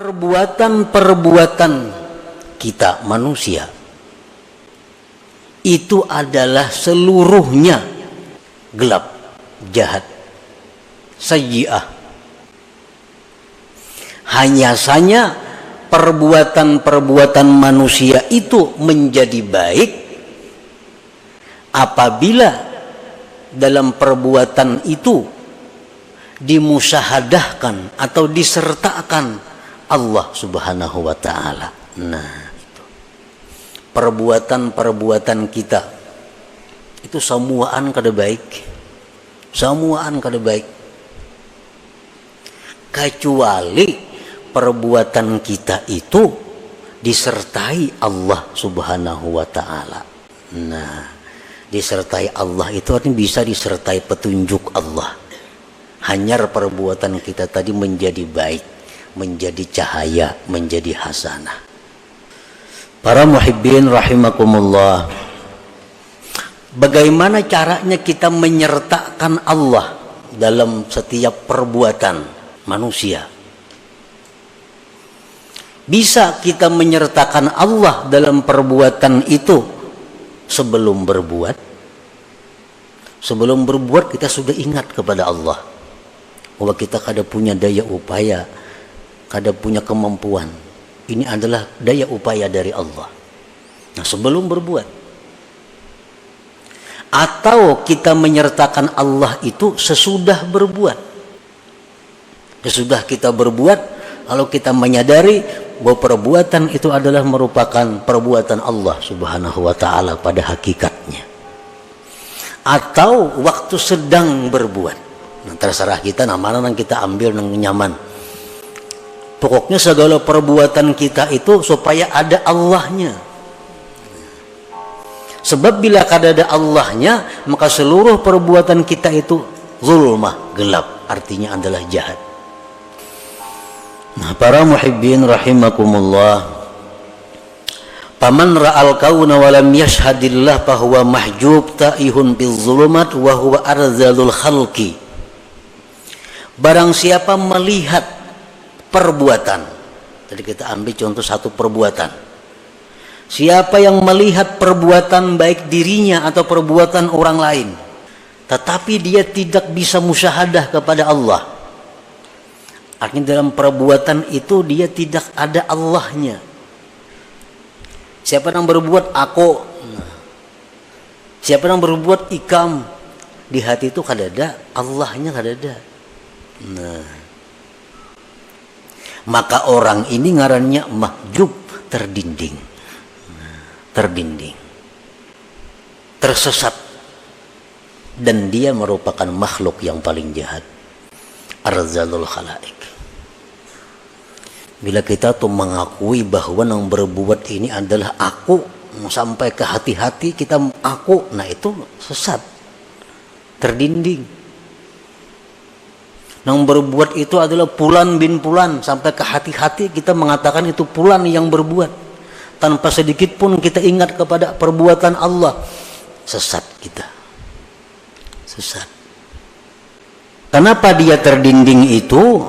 perbuatan-perbuatan kita manusia itu adalah seluruhnya gelap, jahat, sayyi'ah. Hanya saja perbuatan-perbuatan manusia itu menjadi baik apabila dalam perbuatan itu dimusyahadahkan atau disertakan Allah Subhanahu wa ta'ala. Nah, itu perbuatan-perbuatan kita itu semuaan kada baik, semuaan kada baik, kecuali perbuatan kita itu disertai Allah Subhanahu wa ta'ala. Nah, disertai Allah itu artinya bisa disertai petunjuk Allah. Hanyar perbuatan kita tadi menjadi baik, menjadi cahaya, menjadi hasanah. Para muhibbin rahimakumullah, bagaimana caranya kita menyertakan Allah dalam setiap perbuatan manusia? Bisa kita menyertakan Allah dalam perbuatan itu sebelum berbuat. Sebelum berbuat kita sudah ingat kepada Allah bahwa kita kada punya daya upaya, kada punya kemampuan. Ini adalah daya upaya dari Allah. Nah, sebelum berbuat. Atau kita menyertakan Allah itu sesudah berbuat. Sesudah kita berbuat, lalu kita menyadari bahwa perbuatan itu adalah merupakan perbuatan Allah Subhanahu wa ta'ala pada hakikatnya. Atau waktu sedang berbuat. Nah, terserah kita, nah mana yang kita ambil yang nyaman. Pokoknya segala perbuatan kita itu supaya ada Allahnya. Sebab bila kada ada Allahnya, maka seluruh perbuatan kita itu zulmah, gelap, artinya adalah jahat. Nah, para muhibbin rahimakumullah, paman ra'al kauna wa lam yashhadillah fahuwa mahjub ta'ihun bil zulumat wa huwa arzalul khalqi. Barang siapa melihat perbuatan, jadi kita ambil contoh satu perbuatan. Siapa yang melihat perbuatan baik dirinya atau perbuatan orang lain, tetapi dia tidak bisa musyahadah kepada Allah, artinya dalam perbuatan itu dia tidak ada Allahnya. Siapa yang berbuat aku, siapa yang berbuat ikam, di hati itu kada ada Allahnya, kada ada. Nah, maka orang ini ngarannya mahjub, terdinding, terdinding, tersesat, dan dia merupakan makhluk yang paling jahat, arzalul khalaik. Bila kita tuh mengakui bahwa yang berbuat ini adalah aku, sampai ke hati-hati kita aku, nah itu sesat, terdinding. Yang berbuat itu adalah Fulan bin Fulan, sampai ke hati-hati kita mengatakan itu Fulan yang berbuat, tanpa sedikit pun kita ingat kepada perbuatan Allah. Sesat kita, sesat. Kenapa dia terdinding itu?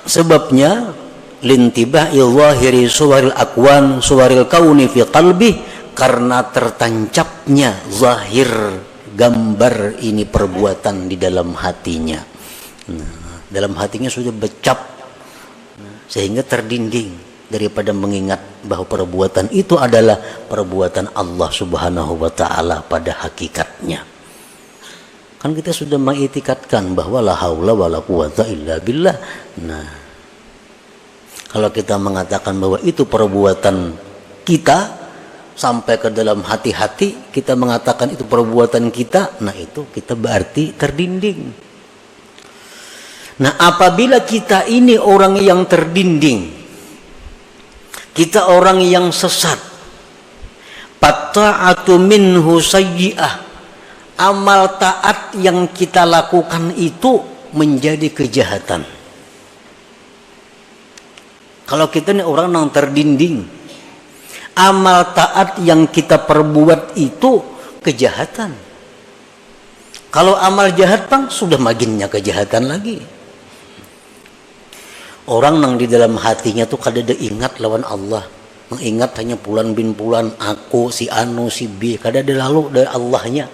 Sebabnya lintibah ilwahiri suwaril akwan suwaril kauni fi qalbi, karena tertancapnya zahir gambar ini perbuatan di dalam hatinya. Nah, dalam hatinya sudah becap, sehingga terdinding daripada mengingat bahwa perbuatan itu adalah perbuatan Allah Subhanahu wa ta'ala pada hakikatnya. Kan kita sudah mengitikadkan bahwa la haula wala quwata illa billah. Nah, kalau kita mengatakan bahwa itu perbuatan kita sampai ke dalam hati-hati, kita mengatakan itu perbuatan kita, nah itu kita berarti terdinding. Nah, apabila kita ini orang yang terdinding, kita orang yang sesat, pata'atu minhu sayyi'ah, amal taat yang kita lakukan itu menjadi kejahatan. Kalau kita ini orang yang terdinding, amal taat yang kita perbuat itu kejahatan. Kalau amal jahat bang, sudah maginnya kejahatan lagi. Orang nang di dalam hatinya tuh kada ada ingat lawan Allah, mengingat hanya pulan bin pulan, aku si anu si B, kada ada lalu dari Allahnya.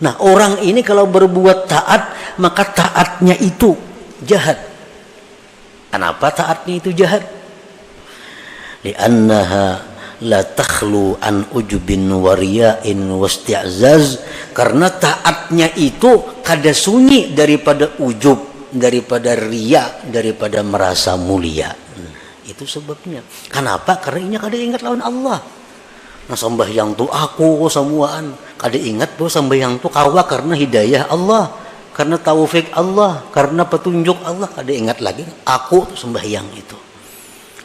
Nah orang ini kalau berbuat taat, maka taatnya itu jahat. Kenapa taatnya itu jahat? Li'annaha la takhlu an ujubin wa riya'in wasti'zaz, karena taatnya itu kada sunyi daripada ujub, daripada riya, daripada merasa mulia. Itu sebabnya. Kenapa? Karena ini kada ingat lawan Allah. Nah sembahyang tu aku semuaan, kada ingat bahwa sembahyang tu kawa karena hidayah Allah, karena taufik Allah, karena petunjuk Allah. Kada ingat lagi aku tu sembahyang itu.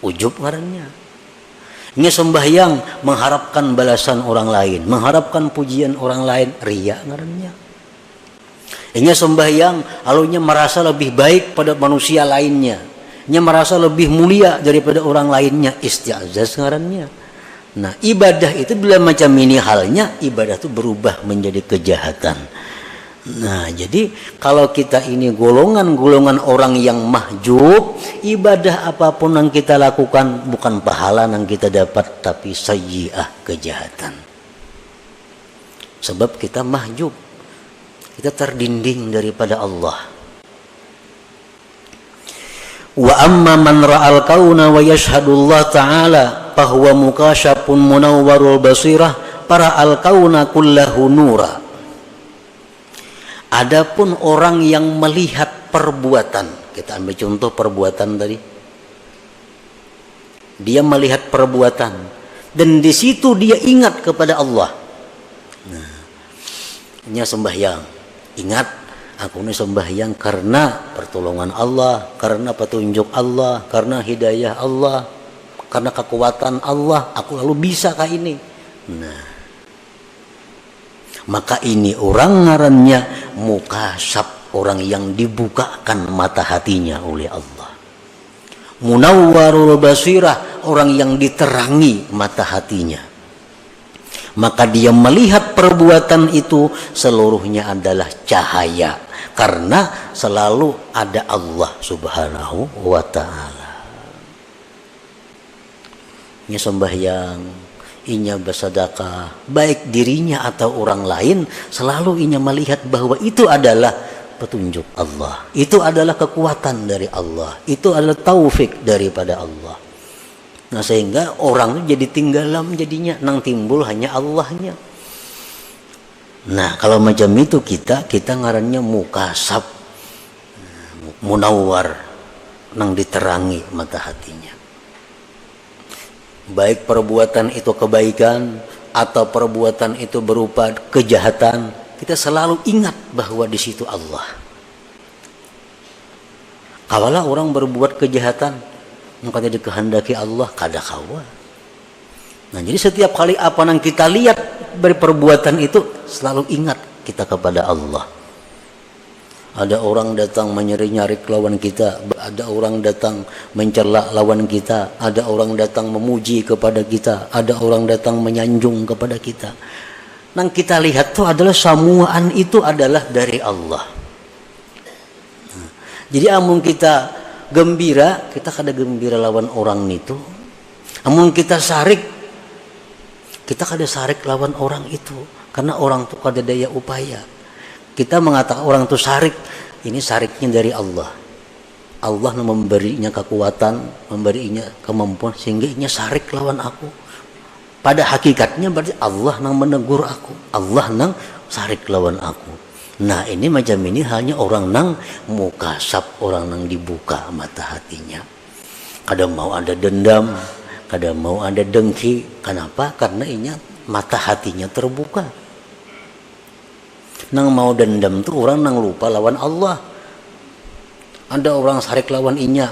Ujub ngarannya. Ini sembahyang mengharapkan balasan orang lain, mengharapkan pujian orang lain, riya ngarannya. Ini sembahyang alunya merasa lebih baik pada manusia lainnya, ini merasa lebih mulia daripada orang lainnya, isti'zaz ngarannya. Nah ibadah itu bila macam ini halnya, ibadah itu berubah menjadi kejahatan. Nah jadi kalau kita ini golongan-golongan orang yang mahjub, ibadah apapun yang kita lakukan bukan pahala yang kita dapat, tapi sayyi'ah, kejahatan. Sebab kita mahjub, kita terdinding daripada Allah. Wa amma man ra'al kauna wa yashhadullah ta'ala fahuwa mukasyafun munawwarul basirah para al kauna kullahu nura. Adapun orang yang melihat perbuatan, kita ambil contoh perbuatan tadi. Dia melihat perbuatan dan di situ dia ingat kepada Allah. Nah, ini sembahyang. Ingat, aku ini sembahyang karena pertolongan Allah, karena petunjuk Allah, karena hidayah Allah, karena kekuatan Allah, aku lalu bisa kah ini. Nah, maka ini orang ngarannya mukasyaf, orang yang dibukakan mata hatinya oleh Allah. Munawwarul basirah, orang yang diterangi mata hatinya. Maka dia melihat perbuatan itu seluruhnya adalah cahaya, karena selalu ada Allah Subhanahu wa ta'ala. Ini sembahyang, inya bersedekah, baik dirinya atau orang lain, selalu inya melihat bahwa itu adalah petunjuk Allah, itu adalah kekuatan dari Allah, itu adalah taufik daripada Allah. Nah sehingga orang itu jadi tinggalam jadinya, nang timbul hanya Allahnya. Nah kalau macam itu kita ngarannya mukasyaf, munawwar, nang diterangi mata hatinya. Baik perbuatan itu kebaikan atau perbuatan itu berupa kejahatan, kita selalu ingat bahwa di situ Allah. Kawalah orang berbuat kejahatan, maka dikehendaki Allah, kada kawa. Nah jadi setiap kali apa yang kita lihat dari perbuatan itu, selalu ingat kita kepada Allah. Ada orang datang menyari-nyari lawan kita, ada orang datang mencela lawan kita, ada orang datang memuji kepada kita, ada orang datang menyanjung kepada kita. Nang kita lihat tuh adalah samuan itu adalah dari Allah. Nah, jadi amun kita gembira, kita kada gembira lawan orang itu. Amun kita sarik, kita kada sarik lawan orang itu, karena orang tuh kada daya upaya. Kita mengatakan orang itu sarik, ini sariknya dari Allah. Allah memberinya kekuatan, memberinya kemampuan sehingga inya sarik lawan aku. Pada hakikatnya berarti Allah nang menegur aku, Allah nang sarik lawan aku. Nah ini macam ini hanya orang nang mukasyaf, orang nang dibuka mata hatinya. Kada mau ada dendam, kada mau ada dengki. Kenapa? Karena inya mata hatinya terbuka. Nang mau dendam tuh orang nang lupa lawan Allah. Ada orang sarik lawan inya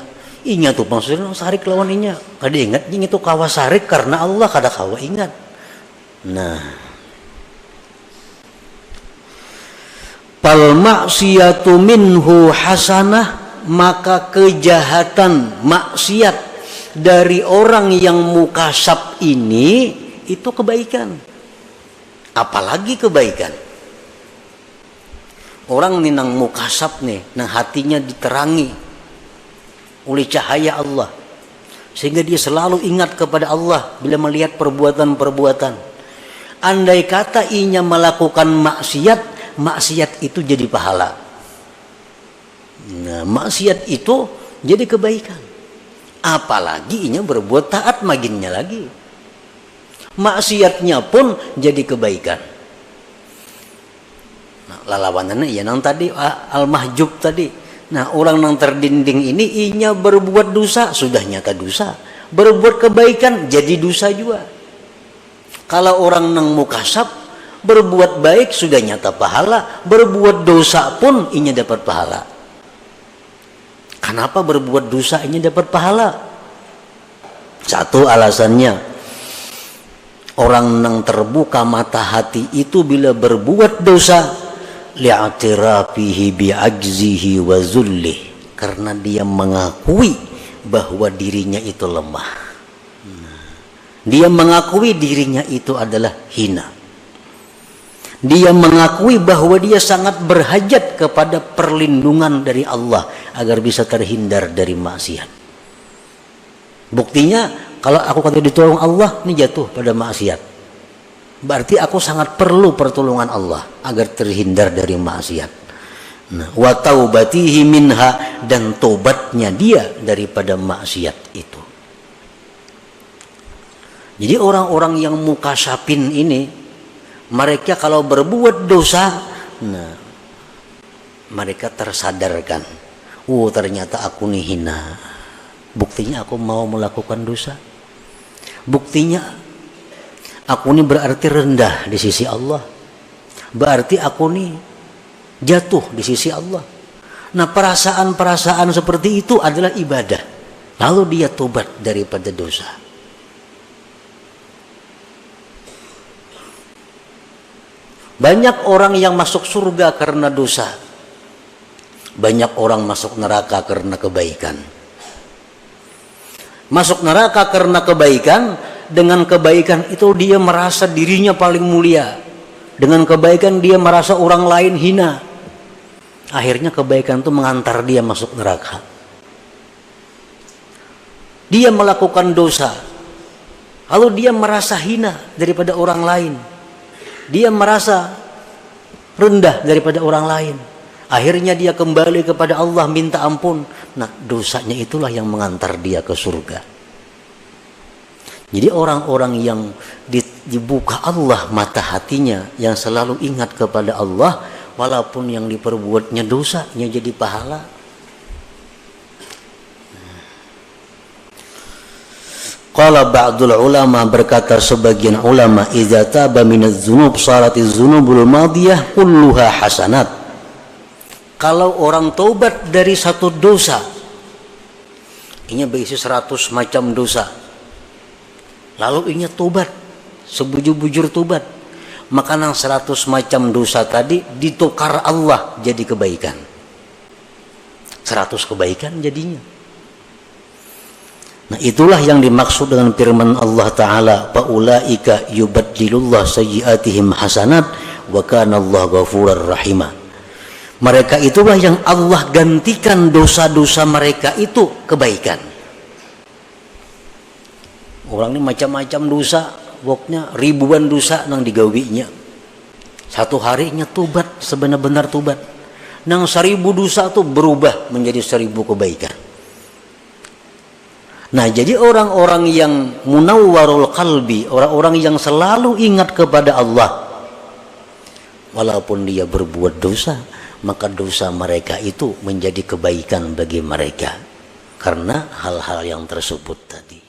tuh maksudnya sarik lawan inya. Kada ingat ini tuh kawa sarik karena Allah, kada kawa ingat. Nah, pal maksiyatu minhu hasanah, maka kejahatan maksiat dari orang yang mukasyaf ini itu kebaikan. Apalagi kebaikan. Orang nih nang mukasyaf nih, nang hatinya diterangi, oleh cahaya Allah, sehingga dia selalu ingat kepada Allah bila melihat perbuatan-perbuatan. Andai kata inya melakukan maksiat, maksiat itu jadi pahala. Nah, maksiat itu jadi kebaikan. Apalagi inya berbuat taat maginnya lagi. Maksiatnya pun jadi kebaikan. Nah, lalawanannya ya nang tadi al-mahjub tadi. Nah, orang nang terdinding ini inya berbuat dosa, sudah nyata dosa. Berbuat kebaikan jadi dosa juga. Kalau orang nang mukasab berbuat baik sudah nyata pahala, berbuat dosa pun inya dapat pahala. Kenapa berbuat dosa inya dapat pahala? Satu alasannya, orang nang terbuka mata hati itu bila berbuat dosa li'atirafihi bi'ajzihi wa zullih, karena dia mengakui bahwa dirinya itu lemah. Dia mengakui dirinya itu adalah hina. Dia mengakui bahwa dia sangat berhajat kepada perlindungan dari Allah agar bisa terhindar dari maksiat. Buktinya kalau aku kata ditolong Allah, ini jatuh pada maksiat. Berarti aku sangat perlu pertolongan Allah agar terhindar dari maksiat. Nah, wa taubatihi minha, dan tobatnya dia daripada maksiat itu. Jadi orang-orang yang mukasapin ini, mereka kalau berbuat dosa, nah, mereka tersadarkan, oh ternyata aku nih hina. Buktinya aku mau melakukan dosa. Buktinya aku ini berarti rendah di sisi Allah. Berarti aku ini jatuh di sisi Allah. Nah, perasaan-perasaan seperti itu adalah ibadah. Lalu dia tobat daripada dosa. Banyak orang yang masuk surga karena dosa. Banyak orang masuk neraka karena kebaikan. Masuk neraka karena kebaikan, dengan kebaikan itu dia merasa dirinya paling mulia. Dengan kebaikan dia merasa orang lain hina. Akhirnya kebaikan itu mengantar dia masuk neraka. Dia melakukan dosa, lalu dia merasa hina daripada orang lain. Dia merasa rendah daripada orang lain. Akhirnya dia kembali kepada Allah minta ampun. Nah, dosanya itulah yang mengantar dia ke surga. Jadi orang-orang yang dibuka Allah mata hatinya, yang selalu ingat kepada Allah, walaupun yang diperbuatnya dosanya jadi pahala. Qala ba'dul ulama, berkata sebagian ulama, idza taba minadz dzunub saratiz dzunubul madiyah kulluha hasanat. Kalau orang taubat dari satu dosa, ini berisi 100 macam dosa, lalu ini taubat, sebujur-bujur taubat, maka nang 100 macam dosa tadi ditukar Allah jadi kebaikan. 100 kebaikan jadinya. Nah, itulah yang dimaksud dengan firman Allah Ta'ala, faulaika yubaddilullah sayyiatihim hasanat wa kana Allah ghafurar rahimah. Mereka itulah yang Allah gantikan dosa-dosa mereka itu kebaikan. Orang ini macam-macam dosa, pokoknya ribuan dosa nang digawinya. Satu harinya tobat, sebenar-benar tobat. Nang 1000 dosa itu berubah menjadi 1000 kebaikan. Nah, jadi orang-orang yang munawwarul qalbi, orang-orang yang selalu ingat kepada Allah, walaupun dia berbuat dosa, maka dosa mereka itu menjadi kebaikan bagi mereka karena hal-hal yang tersebut tadi.